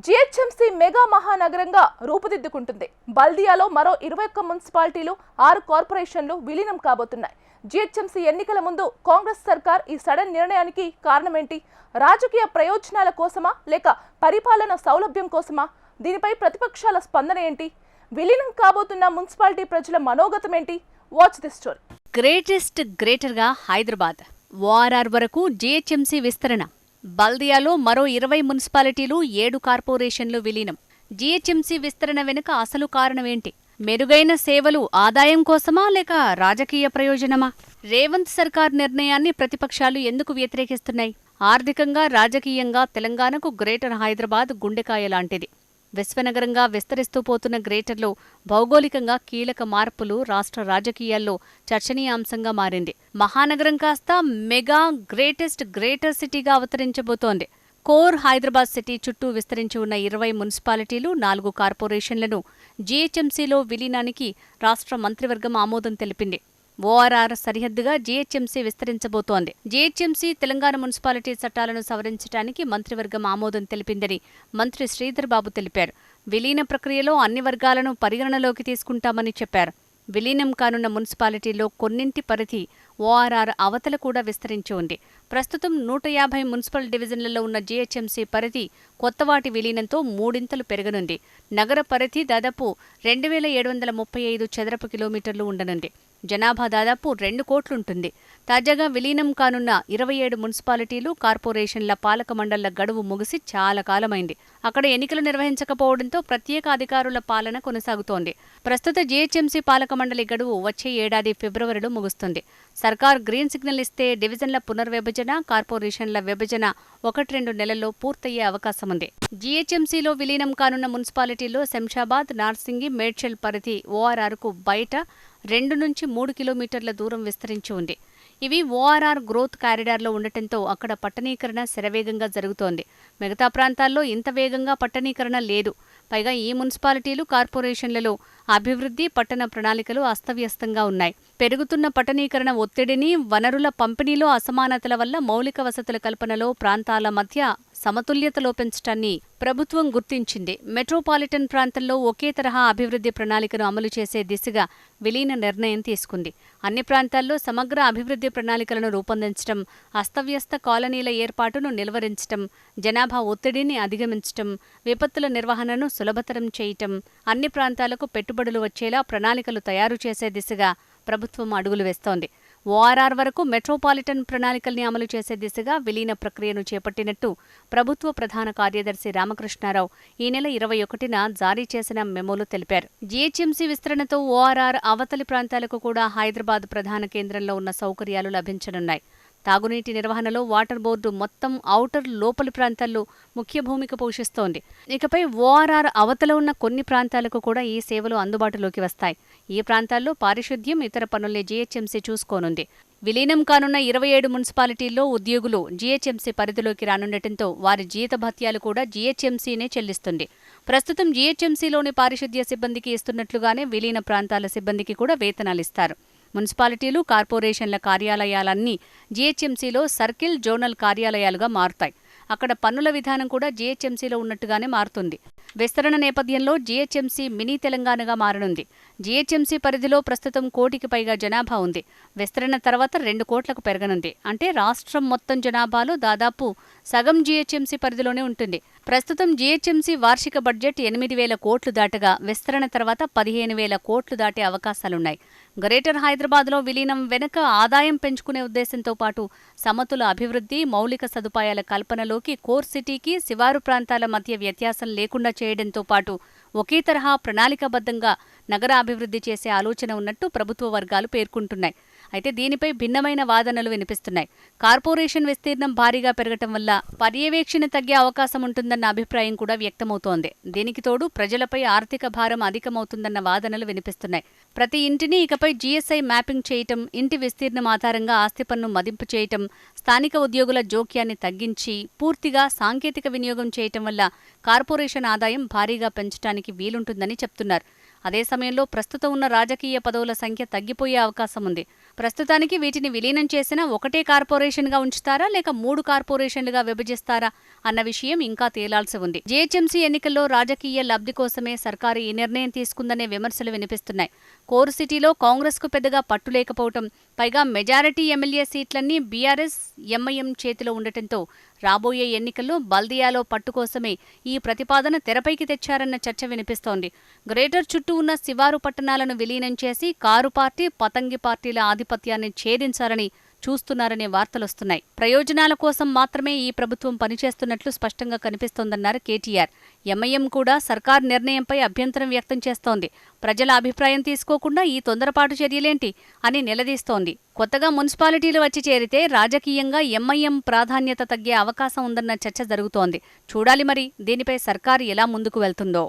GHMC mega మహానగరంగా రూపుదిద్దుకుంటుంది. బల్దియాలో మరో 21 మున్సిపాలిటీలు, 6 కార్పొరేషన్లు విలీనం కాబోతున్నాయి. జీహెచ్ఎంసీ ఎన్నికల ముందు కాంగ్రెస్ సర్కార్ ఈ సడన్ నిర్ణయానికి కారణమేంటి? రాజకీయ ప్రయోజనాల కోసమా లేక పరిపాలన సౌలభ్యం కోసమా? దీనిపై ప్రతిపక్షాల స్పందన ఏంటి? విలీనం కాబోతున్న మున్సిపాలిటీ ప్రజల మనోగతం ఏంటి? Watch this story. గ్రేటెస్ట్ గ్రేటర్గా హైదరాబాద్, ఓఆర్ఆర్ వరకు జీహెచ్ఎంసీ విస్తరణ. బల్దియాలో మరో 20 మున్సిపాలిటీలు, 7 కార్పొరేషన్లు విలీనం. జీహెచ్ఎంసీ విస్తరణ వెనుక అసలు కారణమేంటి? మెరుగైన సేవలు ఆదాయం కోసమా లేక రాజకీయ ప్రయోజనమా? రేవంత్ సర్కార్ నిర్ణయాన్ని ప్రతిపక్షాలు ఎందుకు వ్యతిరేకిస్తున్నాయి? ఆర్థికంగా, రాజకీయంగా తెలంగాణకు గ్రేటర్ హైదరాబాద్ గుండెకాయ లాంటిది. విశ్వనగరంగా విస్తరిస్తూ పోతున్న గ్రేటర్లో భౌగోళికంగా కీలక మార్పులు రాష్ట్ర రాజకీయాల్లో చర్చనీయాంశంగా మారింది. మహానగరం కాస్త మెగా గ్రేటర్ సిటీగా అవతరించబోతోంది. కోర్ హైదరాబాద్ సిటీ చుట్టూ విస్తరించి ఉన్న 20 మున్సిపాలిటీలు, 4 కార్పొరేషన్లను జీహెచ్ఎంసీలో విలీనానికి రాష్ట్ర మంత్రివర్గం ఆమోదం తెలిపింది. ఓఆర్ఆర్ సరిహద్దుగా జీహెచ్ఎంసీ విస్తరించబోతోంది. జీహెచ్ఎంసీ తెలంగాణ మున్సిపాలిటీ చట్టాలను సవరించడానికి మంత్రివర్గం ఆమోదం తెలిపిందని మంత్రి శ్రీధర్ బాబు తెలిపారు. విలీన ప్రక్రియలో అన్ని వర్గాలను పరిగణనలోకి తీసుకుంటామని చెప్పారు. విలీనం కానున్న మున్సిపాలిటీల్లో కొన్నింటి పరిధి ఓఆర్ఆర్ అవతల కూడా విస్తరించి ఉంది. ప్రస్తుతం 150 మున్సిపల్ డివిజన్లలో ఉన్న జీహెచ్ఎంసీ పరిధి కొత్తవాటి విలీనంతో 3 పెరగనుంది. నగర పరిధి దాదాపు 2735 చదరపు కిలోమీటర్లు ఉండనుంది. జనాభా దాదాపు 2 కోట్లుంటుంది. తాజాగా విలీనం కానున్న 27 మున్సిపాలిటీలు, కార్పొరేషన్ల పాలక మండళ్ల గడువు ముగిసి చాలా కాలమైంది. అక్కడ ఎన్నికలు నిర్వహించకపోవడంతో ప్రత్యేక అధికారుల పాలన కొనసాగుతోంది. ప్రస్తుత జీహెచ్ఎంసీ పాలక మండలి గడువు వచ్చే ఏడాది ఫిబ్రవరిలో ముగుస్తుంది. సర్కార్ గ్రీన్ సిగ్నల్ ఇస్తే డివిజన్ల పునర్విభజన, కార్పొరేషన్ల విభజన 1-2 నెలల్లో పూర్తయ్యే అవకాశముంది. జీహెచ్ఎంసీలో విలీనం కానున్న మున్సిపాలిటీల్లో శంషాబాద్, నార్సింగి, మేడ్చల్ పరిధి ఓఆర్ఆర్కు బయట 2 నుంచి 3 కిలోమీటర్ల దూరం విస్తరించి ఉంది. ఇవి ఓఆర్ఆర్ గ్రోత్ కారిడార్లో ఉండటంతో అక్కడ పట్టణీకరణ శరవేగంగా జరుగుతోంది. మిగతా ప్రాంతాల్లో ఇంత వేగంగా పట్టణీకరణ లేదు. పైగా ఈ మున్సిపాలిటీలు, కార్పొరేషన్లలో అభివృద్ధి, పట్టణ ప్రణాళికలు అస్తవ్యస్తంగా ఉన్నాయి. పెరుగుతున్న పట్టణీకరణ ఒత్తిడిని, వనరుల పంపిణీలో అసమానతల వల్ల మౌలిక వసతుల కల్పనలో ప్రాంతాల మధ్య సమతుల్యత లోపించటాన్ని ప్రభుత్వం గుర్తించింది. మెట్రోపాలిటన్ ప్రాంతంలో ఒకే తరహా అభివృద్ధి ప్రణాళికను అమలు చేసే దిశగా విలీన నిర్ణయం తీసుకుంది. అన్ని ప్రాంతాల్లో సమగ్ర అభివృద్ధి ప్రణాళికలను రూపొందించడం, అస్తవ్యస్త కాలనీల ఏర్పాటును నిలువరించడం, జనాభా ఒత్తిడిని అధిగమించడం, విపత్తుల నిర్వహణను సులభతరం చేయటం, అన్ని ప్రాంతాలకు పెట్టుబడులు వచ్చేలా ప్రణాళికలు తయారు చేసే దిశగా ప్రభుత్వం అడుగులు వేస్తోంది. ఓఆర్ఆర్ వరకు మెట్రోపాలిటన్ ప్రణాళికల్ని అమలు చేసే దిశగా విలీన ప్రక్రియను చేపట్టినట్టు ప్రభుత్వ ప్రధాన కార్యదర్శి రామకృష్ణారావు ఈ నెల 21న జారీ చేసిన మెమోలో తెలిపారు. జీహెచ్ఎంసీ విస్తరణతో ఓఆర్ఆర్ అవతలి ప్రాంతాలకు కూడా హైదరాబాద్ ప్రధాన కేంద్రంలో ఉన్న సౌకర్యాలు లభించనున్నాయి. తాగునీటి నిర్వహణలో వాటర్ బోర్డు మొత్తం ఔటర్, లోపలి ప్రాంతాల్లో ముఖ్య భూమిక పోషిస్తోంది. ఇకపై ఓఆర్ఆర్ అవతల ఉన్న కొన్ని ప్రాంతాలకు కూడా ఈ సేవలు అందుబాటులోకి వస్తాయి. ఈ ప్రాంతాల్లో పారిశుద్ధ్యం, ఇతర పనుల్ని జీహెచ్ఎంసీ చూసుకోనుంది. విలీనం కానున్న 27 మున్సిపాలిటీల్లో ఉద్యోగులు జీహెచ్ఎంసీ పరిధిలోకి రానుండటంతో వారి జీతభత్యాలు కూడా జీహెచ్ఎంసీనే చెల్లిస్తుంది. ప్రస్తుతం జీహెచ్ఎంసీలోని పారిశుద్ధ్య సిబ్బందికి ఇస్తున్నట్లుగానే విలీన ప్రాంతాల సిబ్బందికి కూడా వేతనాలిస్తారు. మున్సిపాలిటీలు, కార్పొరేషన్ల కార్యాలయాలన్నీ జీహెచ్ఎంసీలో సర్కిల్, జోనల్ కార్యాలయాలుగా మారుతాయి. అక్కడ పన్నుల విధానం కూడా జీహెచ్ఎంసీలో ఉన్నట్టుగానే మారుతుంది. విస్తరణ నేపథ్యంలో జీహెచ్ఎంసీ మినీ తెలంగాణగా మారనుంది. జీహెచ్ఎంసీ పరిధిలో ప్రస్తుతం 1 కోటికి పైగా జనాభా ఉంది. విస్తరణ తర్వాత 2 కోట్లకు పెరగనుంది. అంటే రాష్ట్రం మొత్తం జనాభాలో దాదాపు సగం జీహెచ్ఎంసీ పరిధిలోనే ఉంటుంది. ప్రస్తుతం జీహెచ్ఎంసీ వార్షిక బడ్జెట్ 8,000 కోట్లు దాటగా విస్తరణ తర్వాత 15,000 కోట్లు దాటే అవకాశాలున్నాయి. గ్రేటర్ హైదరాబాద్లో విలీనం వెనుక ఆదాయం పెంచుకునే ఉద్దేశంతో పాటు సమతుల అభివృద్ధి, మౌలిక సదుపాయాల కల్పనలోకి కోర్ సిటీకి, శివారు ప్రాంతాల మధ్య వ్యత్యాసం లేకుండా చేయడంతో పాటు ఒకే తరహా ప్రణాళికాబద్ధంగా నగర అభివృద్ధి చేసే ఆలోచన ఉన్నట్టు ప్రభుత్వ వర్గాలు పేర్కొంటున్నాయి. అయితే దీనిపై భిన్నమైన వాదనలు వినిపిస్తున్నాయి. కార్పొరేషన్ విస్తీర్ణం భారీగా పెరగటం వల్ల పర్యవేక్షణ తగ్గే అవకాశం ఉంటుందన్న అభిప్రాయం కూడా వ్యక్తమవుతోంది. దీనికి తోడు ప్రజలపై ఆర్థిక భారం అధికమవుతుందన్న వాదనలు వినిపిస్తున్నాయి. ప్రతి ఇంటిని ఇకపై జీఎస్ఐ మ్యాపింగ్ చేయటం, ఇంటి విస్తీర్ణం ఆధారంగా ఆస్తి పన్ను మదింపు చేయటం, స్థానిక ఉద్యోగుల జోక్యాన్ని తగ్గించి పూర్తిగా సాంకేతిక వినియోగం చేయటం వల్ల కార్పొరేషన్ ఆదాయం భారీగా పెంచడానికి వీలుంటుందని చెప్తున్నారు. అదే సమయంలో ప్రస్తుతం ఉన్న రాజకీయ పదవుల సంఖ్య తగ్గిపోయే అవకాశం ఉంది. ప్రస్తుతానికి వీటిని విలీనం చేసినా ఒకటే కార్పొరేషన్గా ఉంచుతారా లేక 3 కార్పొరేషన్లుగా విభజిస్తారా అన్న విషయం ఇంకా తేలాల్సి ఉంది. జీహెచ్ఎంసీ ఎన్నికల్లో రాజకీయ లబ్ధి కోసమే సర్కారు ఈ నిర్ణయం తీసుకుందనే విమర్శలు వినిపిస్తున్నాయి. కోర్ సిటీలో కాంగ్రెస్కు పెద్దగా పట్టు లేకపోవటం, పైగా మెజారిటీ ఎమ్మెల్యే సీట్లన్నీ బీఆర్ఎస్, ఎంఐఎం చేతిలో ఉండటంతో రాబోయే ఎన్నికల్లో బల్దియాలో పట్టు కోసమే ఈ ప్రతిపాదన తెరపైకి తెచ్చారన్న చర్చ వినిపిస్తోంది. గ్రేటర్ చుట్టూ ఉన్న శివారు పట్టణాలను విలీనం చేసి కారు పార్టీ, పతంగి పార్టీల ఆధిపత్యాన్ని ఛేదించాలని చూస్తున్నారనే వార్తలొస్తున్నాయి. ప్రయోజనాల కోసం మాత్రమే ఈ ప్రభుత్వం పనిచేస్తున్నట్లు స్పష్టంగా కనిపిస్తోందన్నారు కేటీఆర్. ఎంఐఎం కూడా సర్కార్ నిర్ణయంపై అభ్యంతరం వ్యక్తం చేస్తోంది. ప్రజల అభిప్రాయం తీసుకోకుండా ఈ తొందరపాటు చర్యలేంటి అని నిలదీస్తోంది. కొత్తగా మున్సిపాలిటీలు వచ్చి చేరితే రాజకీయంగా ఎంఐఎం ప్రాధాన్యత తగ్గే అవకాశం ఉందన్న చర్చ జరుగుతోంది. చూడాలి మరి దీనిపై సర్కారు ఎలా ముందుకు వెళ్తుందో.